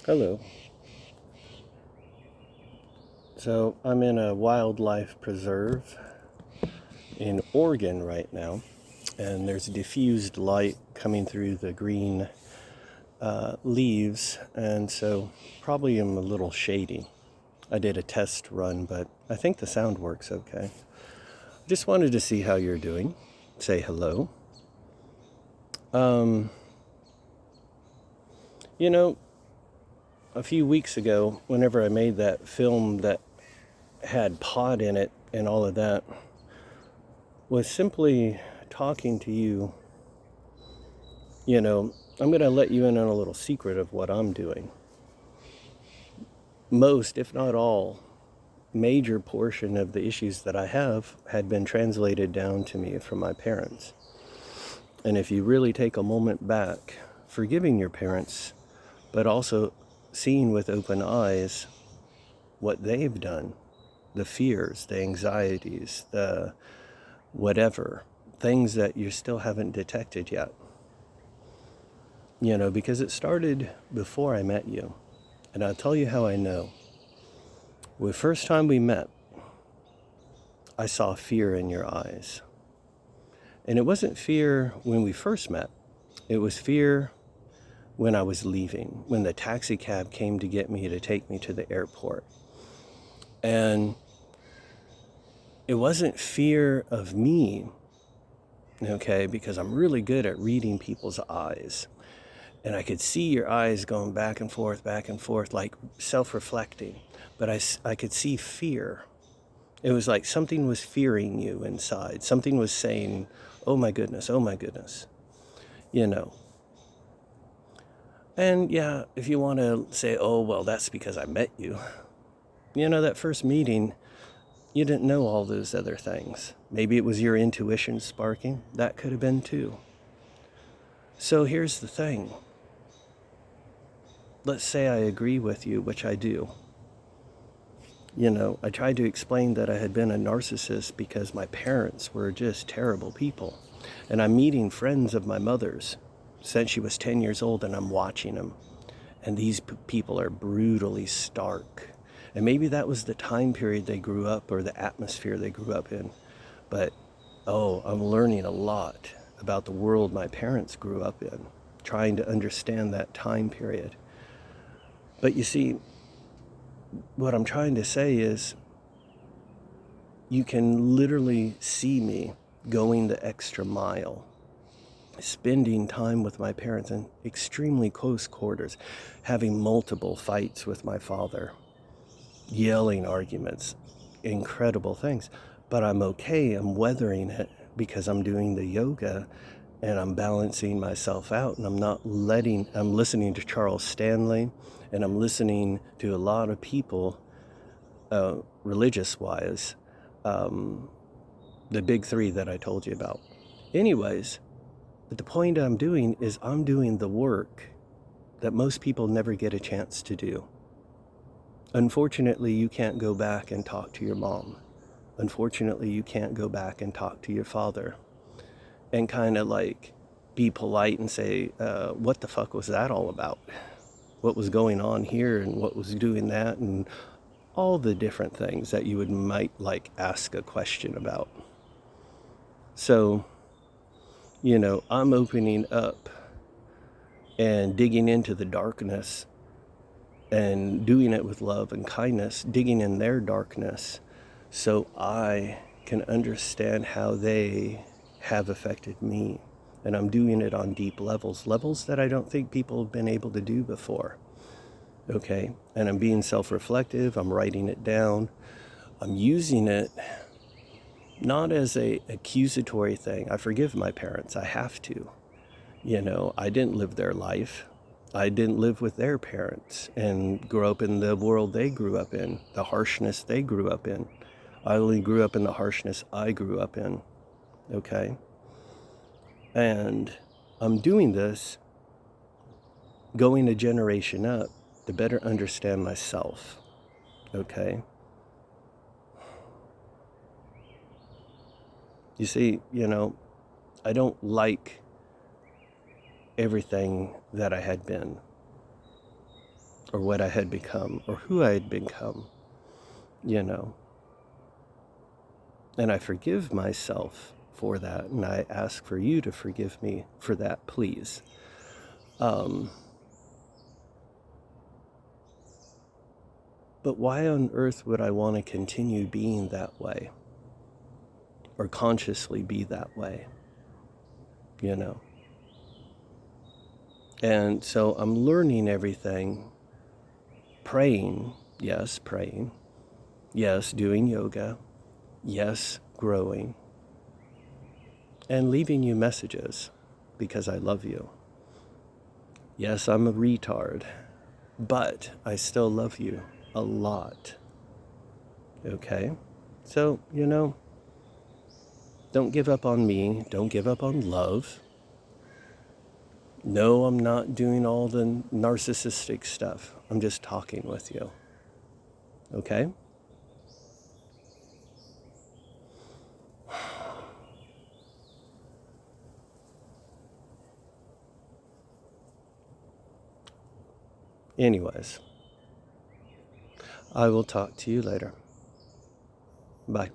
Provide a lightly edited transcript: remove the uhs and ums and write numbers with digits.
Hello. So I'm in a wildlife preserve in Oregon right now, and there's diffused light coming through the green leaves, and so probably am a little shady. I did a test run, but I think the sound works okay. Just wanted to see how you're doing. Say hello. Um, you know, a few weeks ago, whenever I made that film that had pod in it and all of that, was simply talking to you. I'm going to let you in on a little secret of what I'm doing. Most, if not all, major portion of the issues that I have had been translated down to me from my parents. And if you really take a moment back, forgiving your parents, but also seeing with open eyes what they've done, the fears, the anxieties, the whatever, things that you still haven't detected yet. Because it started before I met you. And I'll tell you how I know. The first time we met, I saw fear in your eyes. And it wasn't fear when we first met. It was fear when I was leaving, when the taxi cab came to get me to take me to the airport. And it wasn't fear of me, okay, because I'm really good at reading people's eyes. And I could see your eyes going back and forth, like self-reflecting. But I could see fear. It was like something was fearing you inside. Something was saying, oh my goodness, oh my goodness. You know. And yeah, if you want to say, oh, well, that's because I met you. That first meeting, you didn't know all those other things. Maybe it was your intuition sparking. That could have been too. So here's the thing. Let's say I agree with you, which I do. I tried to explain that I had been a narcissist because my parents were just terrible people. And I'm meeting friends of my mother's since she was 10 years old, and I'm watching them. And these people are brutally stark. And maybe that was the time period they grew up or the atmosphere they grew up in. But, I'm learning a lot about the world my parents grew up in, trying to understand that time period. But you see, what I'm trying to say is you can literally see me going the extra mile, spending time with my parents in extremely close quarters, having multiple fights with my father, yelling arguments, incredible things. But I'm okay, I'm weathering it because I'm doing the yoga and I'm balancing myself out, and I'm listening to Charles Stanley, and I'm listening to a lot of people, religious-wise, the big three that I told you about. Anyways, but the point I'm doing is I'm doing the work that most people never get a chance to do. Unfortunately, you can't go back and talk to your mom. Unfortunately, you can't go back and talk to your father and kind of like be polite and say, what the fuck was that all about? What was going on here and what was doing that, and all the different things that you might like ask a question about. So, I'm opening up and digging into the darkness and doing it with love and kindness, digging in their darkness so I can understand how they have affected me. And I'm doing it on deep levels that I don't think people have been able to do before. Okay? And I'm being self-reflective, I'm writing it down, I'm using it not as a accusatory thing. I forgive my parents, I have to. I didn't live their life. I didn't live with their parents and grow up in the world they grew up in, the harshness they grew up in. I only grew up in the harshness I grew up in, okay? And I'm doing this, going a generation up, to better understand myself, okay? You see, I don't like everything that I had been. or what I had become or who I had become, you know. And I forgive myself for that, and I ask for you to forgive me for that, please. But why on earth would I want to continue being that way or consciously be that way, you know? And so I'm learning everything, praying, yes, praying, yes, doing yoga, yes, growing, and leaving you messages because I love you. Yes, I'm a retard, but I still love you a lot. Okay? So, you know, don't give up on me. Don't give up on love. No, I'm not doing all the narcissistic stuff. I'm just talking with you. Okay? Anyways, I will talk to you later. Bye.